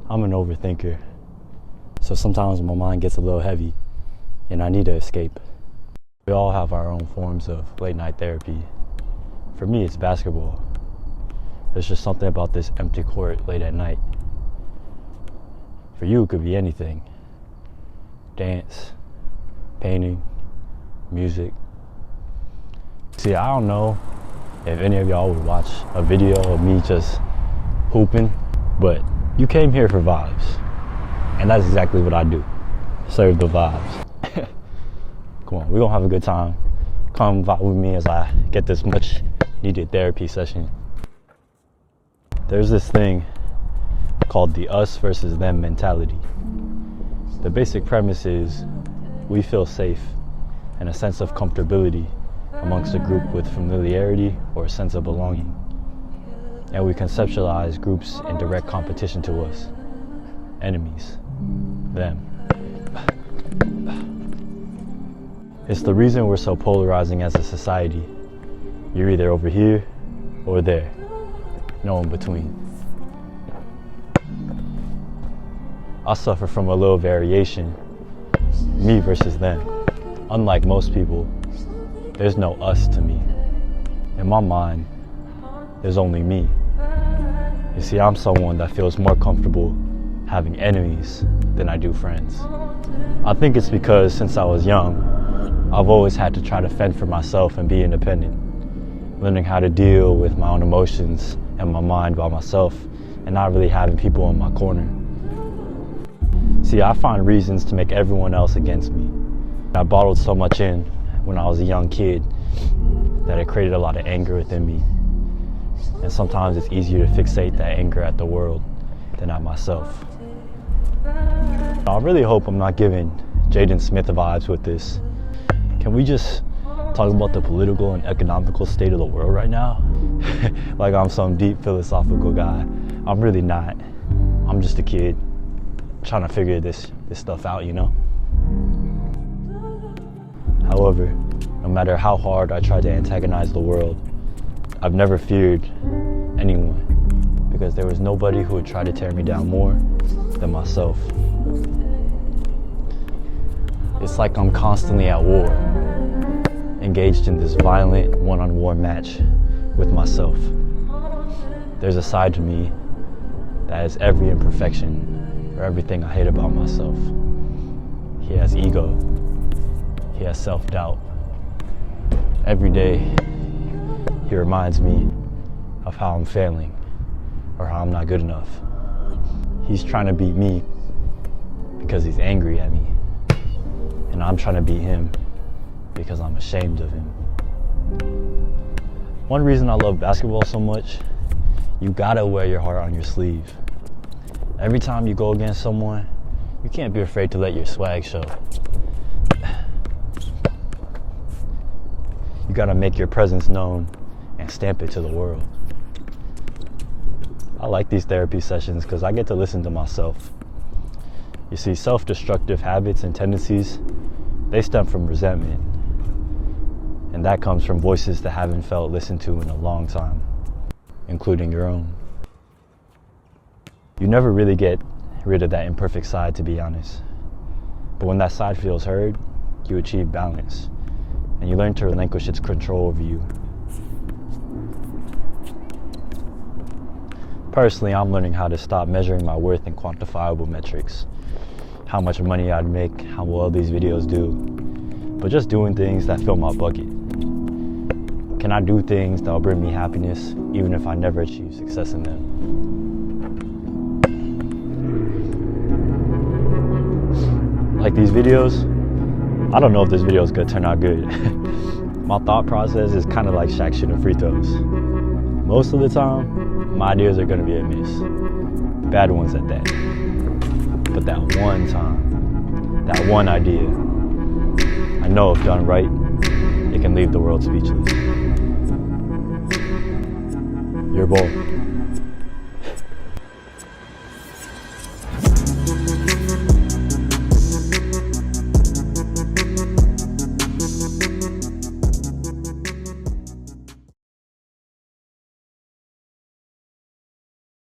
I'm an overthinker, so sometimes my mind gets a little heavy and I need to escape. We all have our own forms of late night therapy. For me, it's basketball. There's just something about this empty court late at night. For you, it could be anything. Dance, painting, music. See, I don't know if any of y'all would watch a video of me just hooping, but you came here for vibes, and that's exactly what I do. Serve the vibes. Come on, we're gonna have a good time. Come vibe with me as I get this much needed therapy session. There's this thing called the us versus them mentality. The basic premise is we feel safe and a sense of comfortability amongst a group with familiarity or a sense of belonging. And we conceptualize groups in direct competition to us. Enemies. Them. It's the reason we're so polarizing as a society. You're either over here or there. No in between. I suffer from a little variation. Me versus them. Unlike most people, there's no us to me. In my mind, there's only me. You see, I'm someone that feels more comfortable having enemies than I do friends. I think it's because since I was young, I've always had to try to fend for myself and be independent, learning how to deal with my own emotions and my mind by myself and not really having people in my corner. See, I find reasons to make everyone else against me. I bottled so much in when I was a young kid that it created a lot of anger within me. And sometimes it's easier to fixate that anger at the world than at myself. I really hope I'm not giving Jaden Smith vibes with this. Can we just talk about the political and economical state of the world right now? Like I'm some deep philosophical guy. I'm really not. I'm just a kid trying to figure this stuff out, you know? However, no matter how hard I try to antagonize the world, I've never feared anyone because there was nobody who would try to tear me down more than myself. It's like I'm constantly at war, engaged in this violent one-on-one match with myself. There's a side to me that has every imperfection or everything I hate about myself. He has ego. He has self-doubt. Every day, he reminds me of how I'm failing or how I'm not good enough. He's trying to beat me because he's angry at me. And I'm trying to beat him because I'm ashamed of him. One reason I love basketball so much, you gotta wear your heart on your sleeve. Every time you go against someone, you can't be afraid to let your swag show. You gotta make your presence known and stamp it to the world. I like these therapy sessions because I get to listen to myself. You see, self-destructive habits and tendencies, they stem from resentment. And that comes from voices that haven't felt listened to in a long time, including your own. You never really get rid of that imperfect side, to be honest. But when that side feels heard, you achieve balance. And you learn to relinquish its control over you. Personally, I'm learning how to stop measuring my worth in quantifiable metrics. How much money I'd make, how well these videos do. But just doing things that fill my bucket. Can I do things that will bring me happiness, even if I never achieve success in them? Like these videos, I don't know if this video is gonna turn out good. My thought process is kind of like Shaq shooting free throws. Most of the time, my ideas are gonna be a miss. Bad ones at that. But that one time, that one idea, I know if done right, it can leave the world speechless. Your ball.